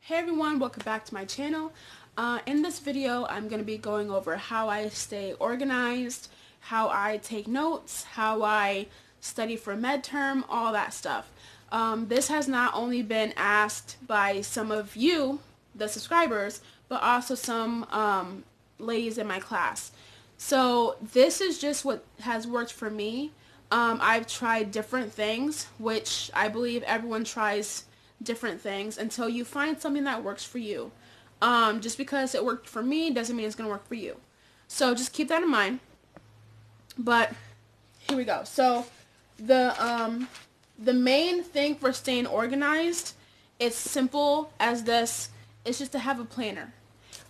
Hey everyone, welcome back to my channel. In this video, I'm going to be going over how I stay organized, how I take notes, how I study for midterm, all that stuff. This has not only been asked by some of you, the subscribers, but also some ladies in my class. So this is just what has worked for me. I've tried different things, which I believe everyone tries different things until you find something that works for you. Just because it worked for me doesn't mean it's going to work for you. So just keep that in mind. But here we go. So the main thing for staying organized, it's simple as this. It's just to have a planner.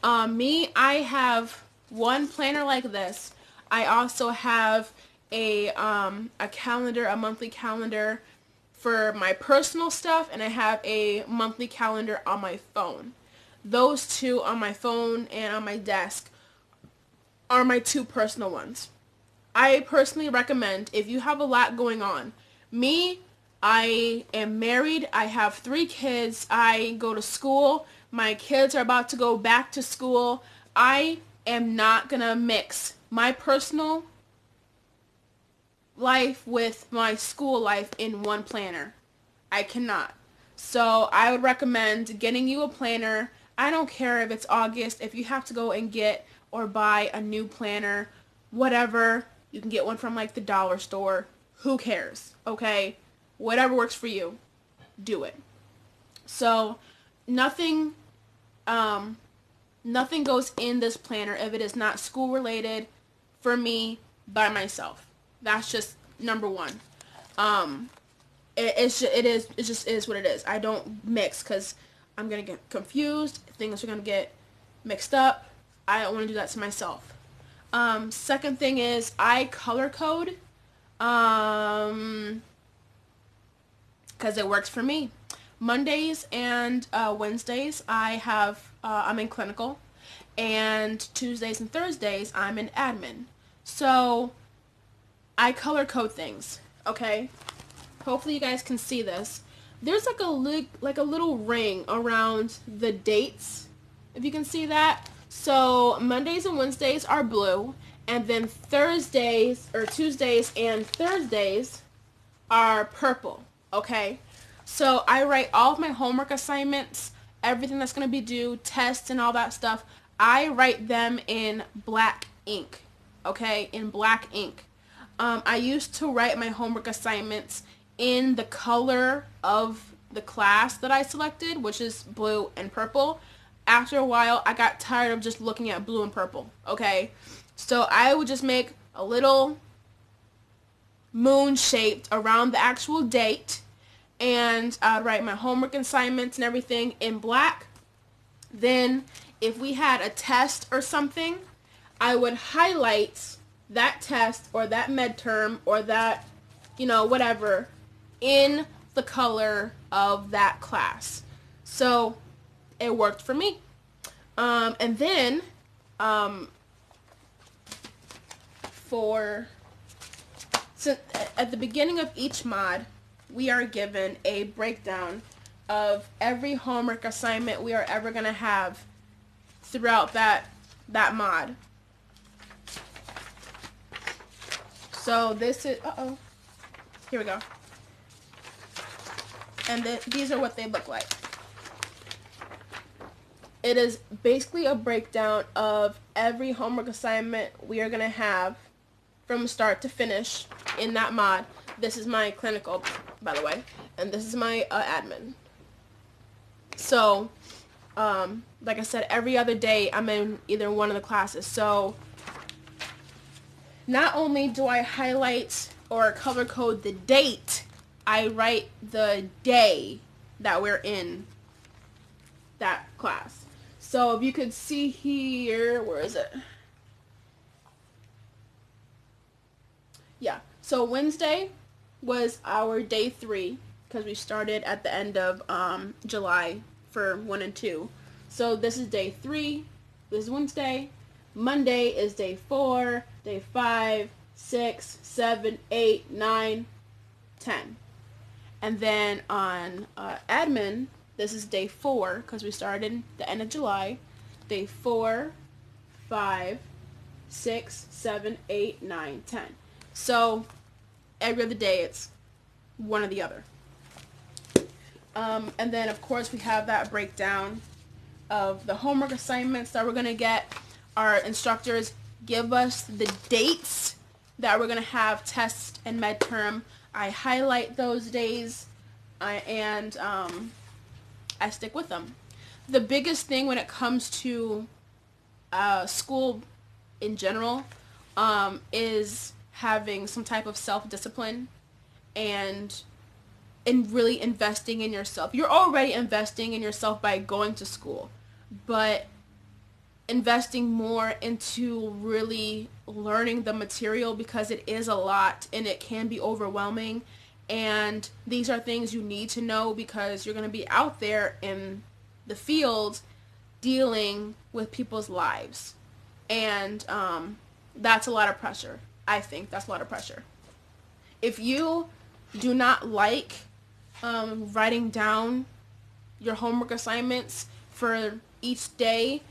I have one planner like this. I also have a calendar, a monthly calendar for my personal stuff, and I have a monthly calendar on my phone. Those two on my phone and on my desk are my two personal ones. I personally recommend, if you have a lot going on, I am married, I have 3 kids, I go to school, my kids are about to go back to school. I am not gonna mix my personal life with my school life in one planner. I cannot. So I would recommend getting you a planner. I don't care if it's August, if you have to go and get or buy a new planner, whatever. You can get one from like the dollar store. Who cares? Okay? Whatever works for you, do it. So nothing nothing goes in this planner if it is not school related for me by myself. That's just number one. It just is what it is. I don't mix because I'm gonna get confused. Things are gonna get mixed up. I don't want to do that to myself. Second thing is I color code because it works for me. Mondays and Wednesdays I'm in clinical, and Tuesdays and Thursdays I'm in admin. So I color code things. Okay. Hopefully you guys can see this. There's like a little ring around the dates, if you can see that. So Mondays and Wednesdays are blue, and then Thursdays or Tuesdays and Thursdays are purple. Okay? So I write all of my homework assignments, everything that's going to be due, tests and all that stuff. I write them in black ink. Okay? In black ink. I used to write my homework assignments in the color of the class that I selected, which is blue and purple. After a while, I got tired of just looking at blue and purple, okay? So I would just make a little moon shaped around the actual date, and I'd write my homework assignments and everything in black. Then, if we had a test or something, I would highlight that test or that midterm or that, whatever, in the color of that class. So it worked for me. And then so at the beginning of each mod, we are given a breakdown of every homework assignment we are ever going to have throughout that mod. So this is, here we go. And these are what they look like. It is basically a breakdown of every homework assignment we are going to have from start to finish in that mod. This is my clinical, by the way, and this is my admin. So, like I said, every other day I'm in either one of the classes. So, not only do I highlight or color code the date, I write the day that we're in that class. So if you could see here, where is it? Yeah, so Wednesday was our day 3 because we started at the end of July for 1 and 2. So this is day 3, this is Wednesday. Monday is day 4, day 5, 6, 7, 8, 9, 10. And then on admin, This is day 4 because we started the end of July. Day 4, 5, 6, 7, 8, 9, 10. So every other day it's one or the other. And then of course we have that breakdown of the homework assignments that we're going to get. Our instructors give us the dates that we're going to have tests and midterm. I highlight those days and I stick with them. The biggest thing when it comes to school in general is having some type of self-discipline and really investing in yourself. You're already investing in yourself by going to school, but investing more into really learning the material, because it is a lot and it can be overwhelming. And these are things you need to know because you're going to be out there in the field dealing with people's lives. And that's a lot of pressure. I think that's a lot of pressure. If you do not like writing down your homework assignments for each day,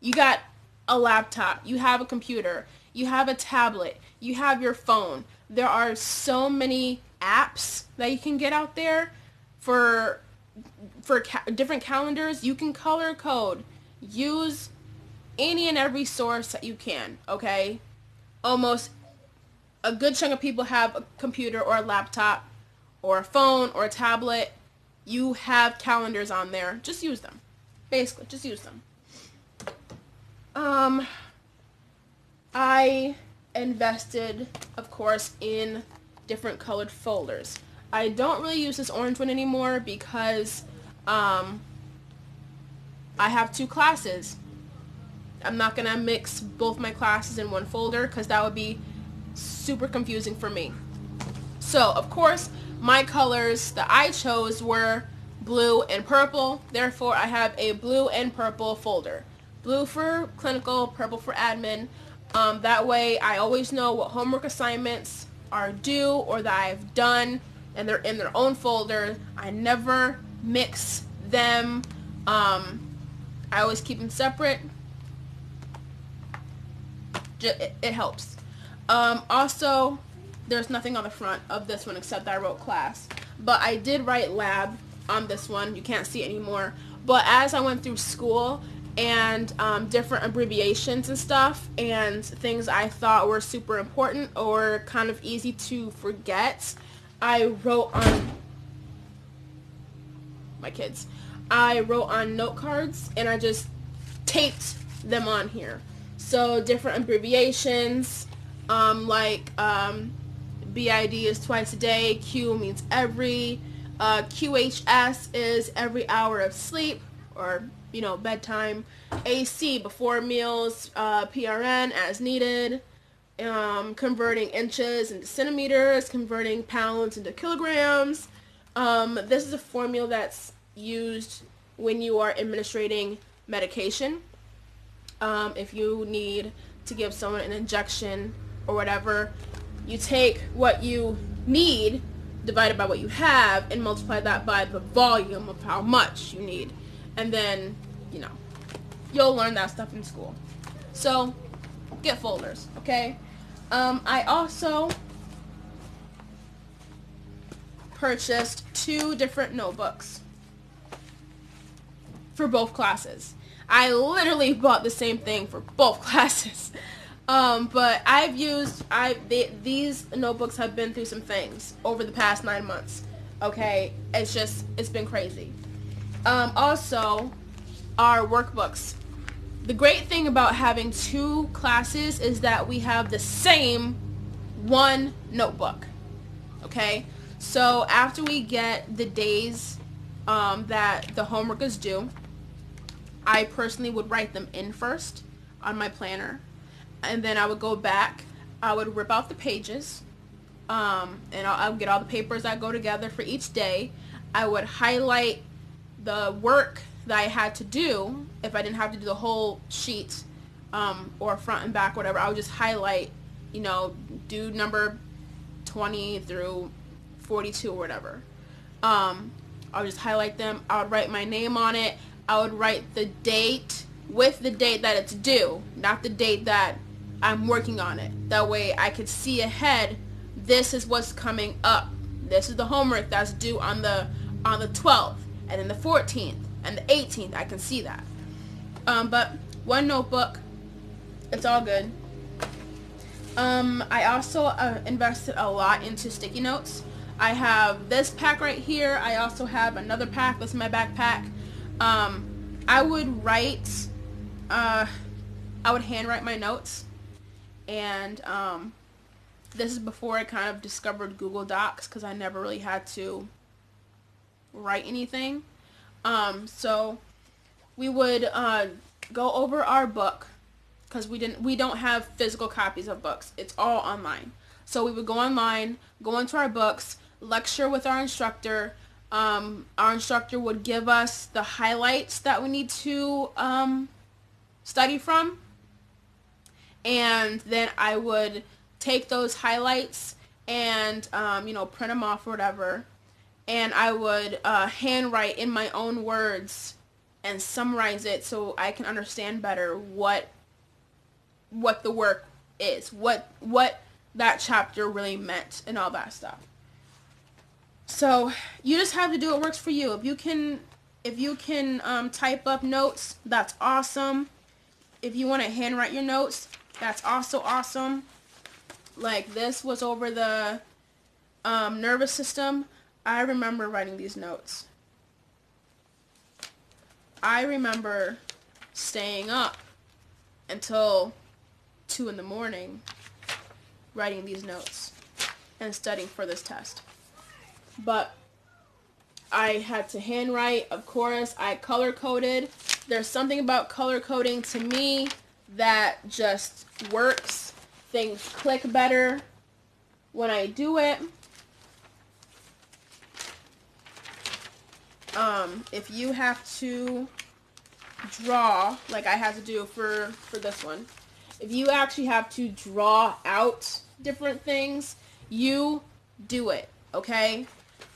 you got a laptop, you have a computer, you have a tablet, you have your phone. There are so many apps that you can get out there for different calendars. You can color code. Use any and every source that you can, okay? Almost a good chunk of people have a computer or a laptop or a phone or a tablet. You have calendars on there. Just use them. Basically, just use them. I invested, of course, in different colored folders. I don't really use this orange one anymore because I have 2 classes. I'm not going to mix both my classes in one folder because that would be super confusing for me. So, of course, my colors that I chose were blue and purple. Therefore, I have a blue and purple folder. Blue for clinical, purple for admin. That way I always know what homework assignments are due or that I've done, and they're in their own folder. I never mix them. I always keep them separate. It helps. Also, there's nothing on the front of this one except that I wrote class. But I did write lab on this one. You can't see it anymore. But as I went through school and different abbreviations and stuff and things I thought were super important or kind of easy to forget, I wrote on my kids. I wrote on note cards and I just taped them on here. So different abbreviations, like BID is twice a day, Q means every, QHS is every hour of sleep or bedtime, AC before meals, PRN as needed, converting inches into centimeters, converting pounds into kilograms. This is a formula that's used when you are administrating medication. If you need to give someone an injection or whatever, you take what you need divided by what you have and multiply that by the volume of how much you need. And then, you'll learn that stuff in school. So, get folders, okay? I also purchased 2 different notebooks for both classes. I literally bought the same thing for both classes. But these notebooks have been through some things over the past 9 months. Okay, it's been crazy. Also, our workbooks. The great thing about having 2 classes is that we have the same one notebook. Okay, so after we get the days that the homework is due, I personally would write them in first on my planner, and then I would go back, I would rip out the pages, and I'll get all the papers that go together for each day. I would highlight the work that I had to do. If I didn't have to do the whole sheet, or front and back, whatever, I would just highlight, do number 20 through 42 or whatever. I would just highlight them. I would write my name on it. I would write the date with the date that it's due, not the date that I'm working on it. That way I could see ahead, this is what's coming up. This is the homework that's due on the 12th, and then the 14th, and the 18th. I can see that. But one notebook, it's all good. I also invested a lot into sticky notes. I have this pack right here. I also have another pack. This is my backpack. I would write, I would handwrite my notes, and this is before I kind of discovered Google Docs, because I never really had to write anything. So we would go over our book, because we don't have physical copies of books. It's all online. So we would go online, go into our books, lecture with our instructor. Our instructor would give us the highlights that we need to study from, and then I would take those highlights and print them off or whatever, and I would handwrite in my own words and summarize it so I can understand better what the work is, what that chapter really meant, and all that stuff. So you just have to do what works for you. If you can type up notes, that's awesome. If you want to handwrite your notes, that's also awesome. Like, this was over the nervous system. I remember writing these notes. I remember staying up until 2 in the morning writing these notes and studying for this test. But I had to handwrite, of course. I color coded. There's something about color coding to me that just works. Things click better when I do it. If you have to draw, like I had to do for this one, if you actually have to draw out different things, you do it, okay?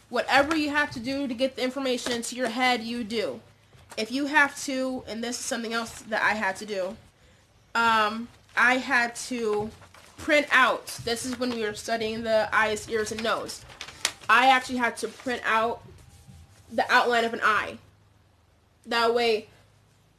Whatever you have to do to get the information into your head, you do. If you have to, and this is something else that I had to do, I had to print out, this is when we were studying the eyes, ears, and nose. I actually had to print out the outline of an eye. That way,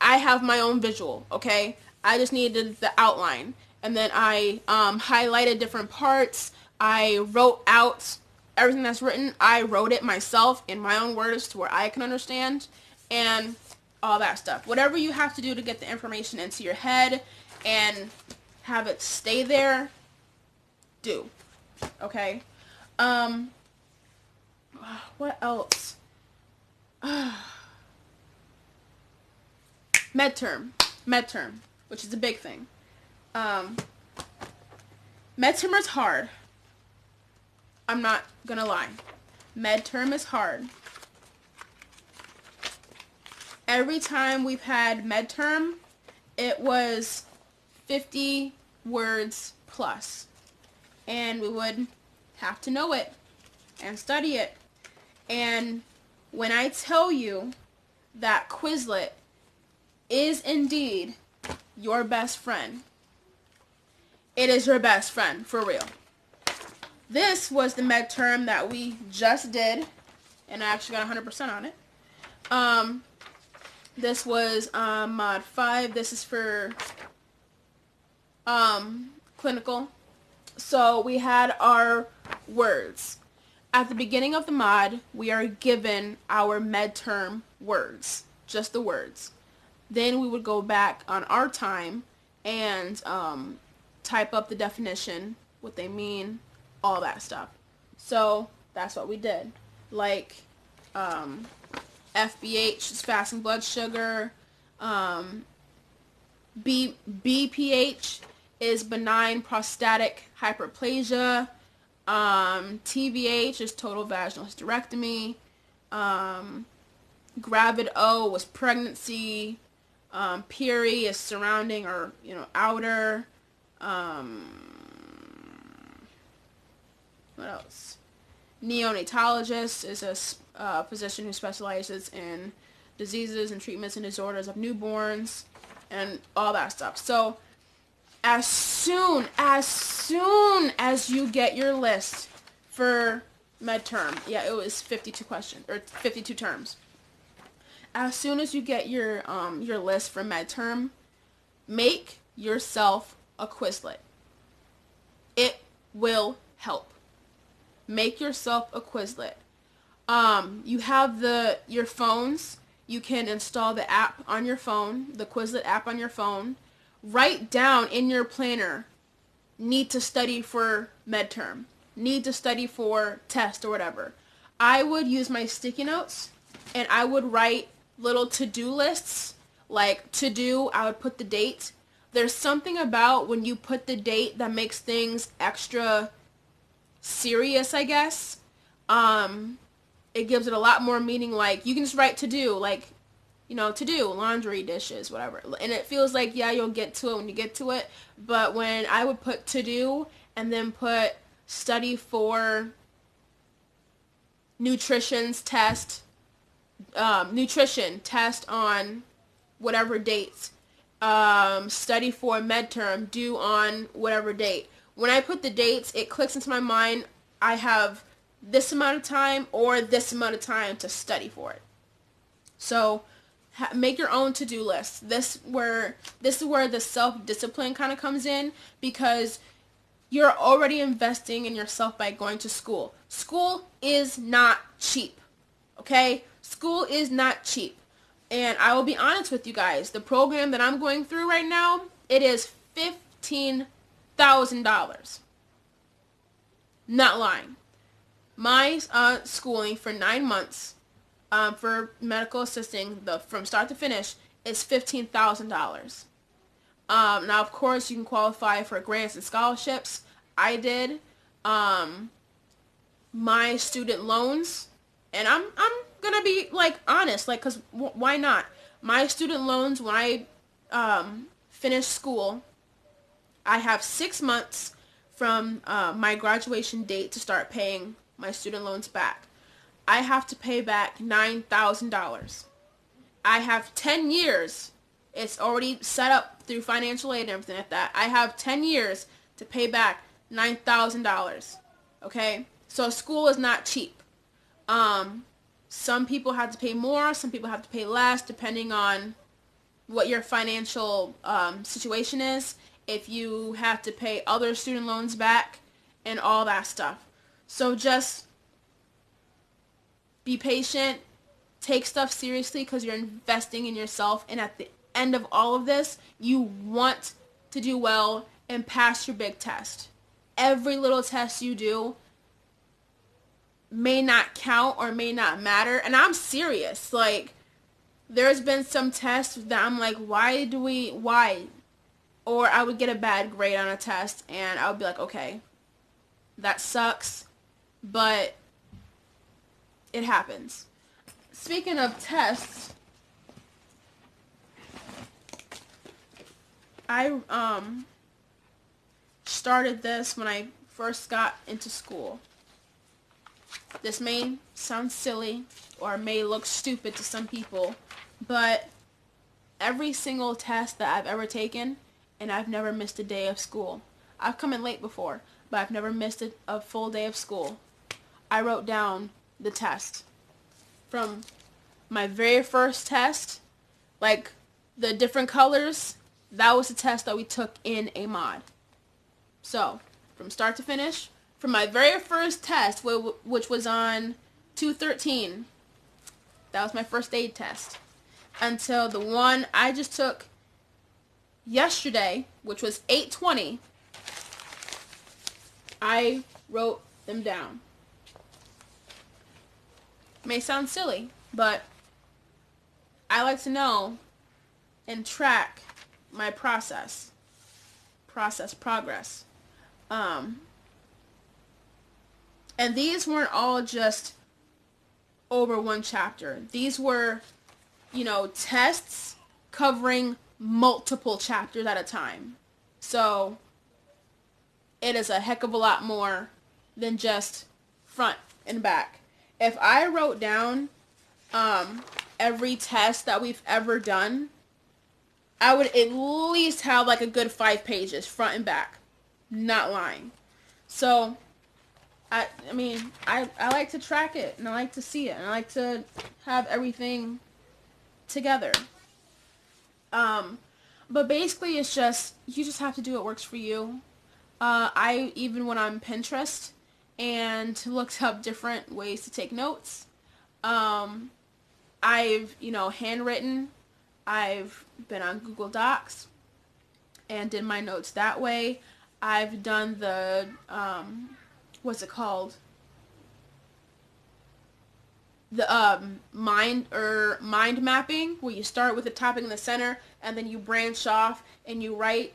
I have my own visual, okay? I just needed the outline. And then I highlighted different parts. I wrote out everything that's written. I wrote it myself in my own words to where I can understand, and all that stuff. Whatever you have to do to get the information into your head and have it stay there, do. Okay? What else? Midterm, which is a big thing. Midterm is hard. I'm not gonna lie. Midterm is hard. Every time we've had midterm, it was 50 words plus. And we would have to know it and study it. And when I tell you that Quizlet is indeed your best friend, it is your best friend, for real. This was the midterm that we just did, and I actually got 100% on it. This was mod 5. This is for clinical. So we had our words. At the beginning of the mod, we are given our midterm words, just the words. Then we would go back on our time and type up the definition, what they mean, all that stuff. So that's what we did. Like FBH is fasting blood sugar. BPH is benign prostatic hyperplasia. TVH is total vaginal hysterectomy. Gravid O was pregnancy. Peri is surrounding or outer. What else? Neonatologist is a physician who specializes in diseases and treatments and disorders of newborns and all that stuff. So as soon as you get your list for midterm, yeah, it was 52 questions or 52 terms. As soon as you get your list for midterm, make yourself a Quizlet. It will help. Make yourself a Quizlet. You have your phones. You can install the app on your phone, the Quizlet app on your phone. Write down in your planner, need to study for midterm, need to study for test or whatever. I would use my sticky notes and I would write little to-do lists. Like to do, I would put the date. There's something about when you put the date that makes things extra serious, I guess. It gives it a lot more meaning. Like you can just write to do, like, to do laundry, dishes, whatever, and it feels like, yeah, you'll get to it when you get to it. But when I would put to do and then put study for nutrition test on whatever dates, study for midterm due on whatever date. When I put the dates, it clicks into my mind, I have this amount of time or this amount of time to study for it. So make your own to-do list. This is where the self-discipline kind of comes in, because you're already investing in yourself by going to school. School is not cheap, okay? School is not cheap. And I will be honest with you guys, the program that I'm going through right now, it is $15,000. Not lying. My schooling for 9 months for medical assisting, from start to finish, is $15,000. Now, of course, you can qualify for grants and scholarships. I did. My student loans, and I'm gonna be honest, cause why not? My student loans, when I finish school, I have 6 months from my graduation date to start paying my student loans back. I have to pay back $9,000. I have 10 years. It's already set up through financial aid and everything like that. I have 10 years to pay back $9,000. Okay? So school is not cheap. Some people have to pay more. Some people have to pay less, depending on what your financial situation is. If you have to pay other student loans back and all that stuff. So just be patient. Take stuff seriously, because you're investing in yourself. And at the end of all of this, you want to do well and pass your big test. Every little test you do may not count or may not matter. And I'm serious. There's been some tests that I'm like, why? Or I would get a bad grade on a test and I would be like, okay, that sucks, but it happens. Speaking of tests, I started this when I first got into school. This may sound silly or may look stupid to some people, but every single test that I've ever taken, and I've never missed a day of school. I've come in late before, but I've never missed a full day of school. I wrote down the test. From my very first test, the different colors, that was the test that we took in a mod. So, from start to finish, from my very first test, which was on 2/13, that was my first aid test, until the one I just took yesterday, which was 8/20, I wrote them down. May sound silly, but I like to know and track my progress. And these weren't all just over one chapter. These were, tests covering multiple chapters at a time. So it is a heck of a lot more than just front and back. If I wrote down every test that we've ever done, I would at least have like a good 5 pages front and back. Not lying. So I mean, I like to track it, and I like to see it, and I like to have everything together. But basically it's just, you just have to do what works for you. I even went on Pinterest and looked up different ways to take notes. I've, handwritten. I've been on Google Docs and did my notes that way. I've done the, what's it called? The mind mapping, where you start with the topic in the center and then you branch off and you write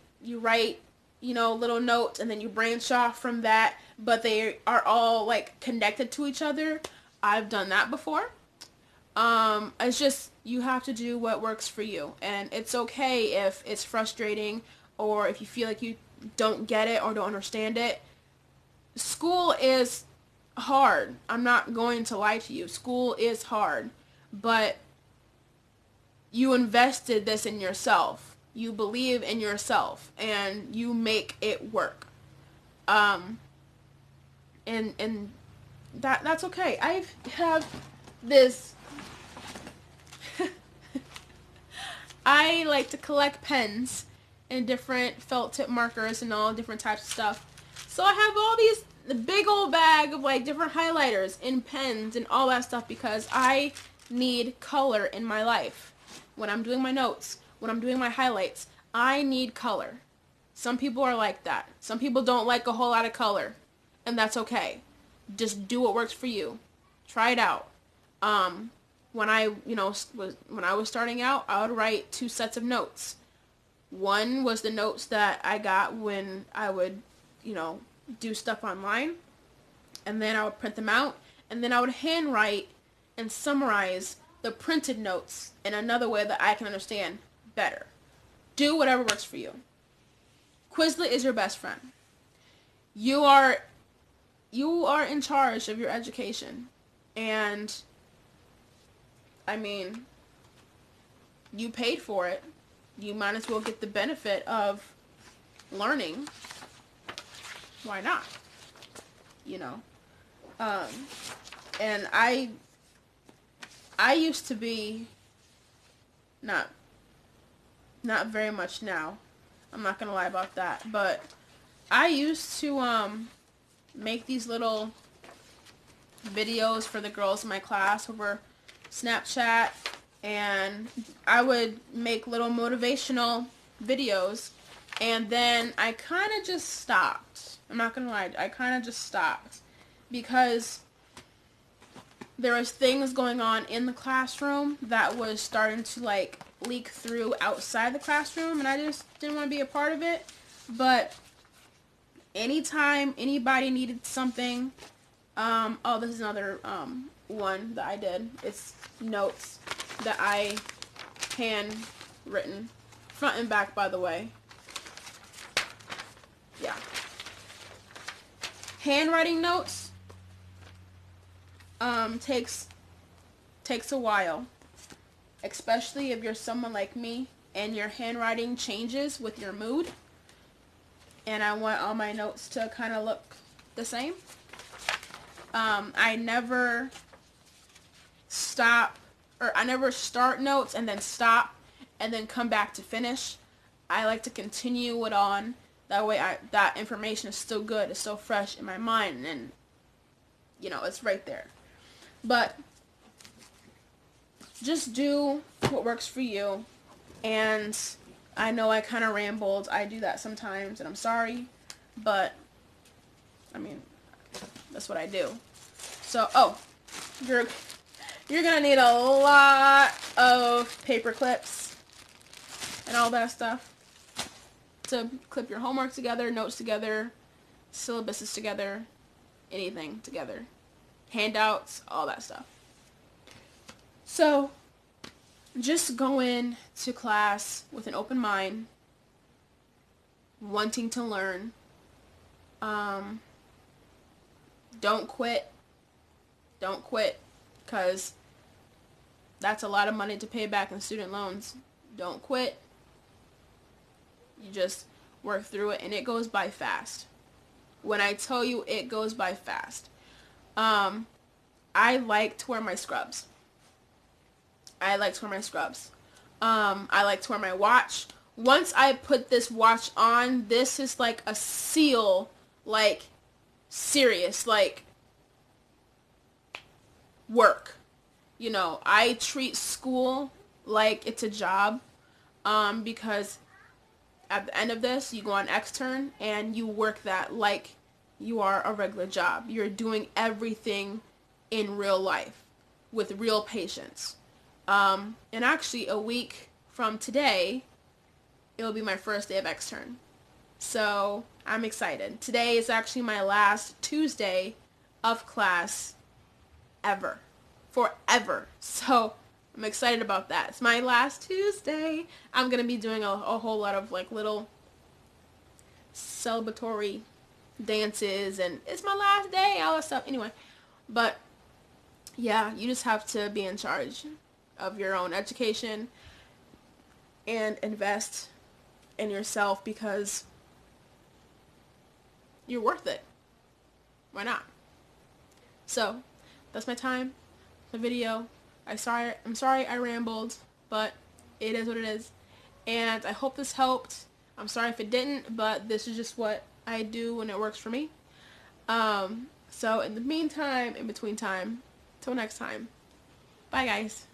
little notes, and then you branch off from that, but they are all like connected to each other. I've done that before. It's just, you have to do what works for you, and it's okay if it's frustrating or if you feel like you don't get it or don't understand it. School is hard. I'm not going to lie to you. School is hard, but you invested this in yourself. You believe in yourself, and you make it work. And that's okay. I have this. I like to collect pens and different felt tip markers and all different types of stuff. So I have all these, the big old bag of like different highlighters and pens and all that stuff, because I need color in my life. When I'm doing my notes, when I'm doing my highlights, I need color. Some people are like that. Some people don't like a whole lot of color, and that's okay. Just do what works for you. Try it out. When I was starting out, I would write 2 sets of notes. One was the notes that I got when I would, do stuff online, and then I would print them out, and then I would handwrite and summarize the printed notes in another way that I can understand better. Do whatever works for you. Quizlet is your best friend. You are in charge of your education, and I mean, you paid for it. You might as well get the benefit of learning. Why not? And I used to be, not very much now. I'm not gonna lie about that, but I used to make these little videos for the girls in my class over Snapchat, and I would make little motivational videos, and then I kind of just stopped. I'm not gonna lie, I kind of just stopped because there was things going on in the classroom that was starting to like leak through outside the classroom, and I just didn't want to be a part of it. But anytime anybody needed something, this is another one that I did. It's notes that I hand written, front and back, by the way. Yeah. Handwriting notes takes a while, especially if you're someone like me and your handwriting changes with your mood, and I want all my notes to kind of look the same. I never start notes and then stop and then come back to finish. I like to continue it on. That way that information is still good, it's still fresh in my mind, and it's right there. But just do what works for you. And I know I kind of rambled. I do that sometimes, and I'm sorry, but I mean, that's what I do. So, you're gonna need a lot of paper clips and all that stuff to clip your homework together, notes together, syllabuses together, anything together, handouts, all that stuff. So just go in to class with an open mind, wanting to learn. Don't quit. Don't quit, because that's a lot of money to pay back in student loans. Don't quit. You just work through it, and it goes by fast. When I tell you, it goes by fast. I like to wear my scrubs. I like to wear my scrubs. I like to wear my watch. Once I put this watch on, this is like a seal, like serious, like work. You know, I treat school like it's a job, because at the end of this, you go on extern and you work that like you are a regular job. You're doing everything in real life with real patients. And actually, a week from today, it'll be my first day of extern. So I'm excited. Today is actually my last Tuesday of class ever. Forever. So I'm excited about that. It's my last Tuesday. I'm going to be doing a whole lot of like little celebratory dances, and it's my last day, all that stuff. Anyway, but yeah, you just have to be in charge of your own education and invest in yourself, because you're worth it. Why not? So that's my time, the video. I'm sorry I rambled, but it is what it is. And I hope this helped. I'm sorry if it didn't, but this is just what I do when it works for me. So in the meantime, in between time, till next time. Bye guys.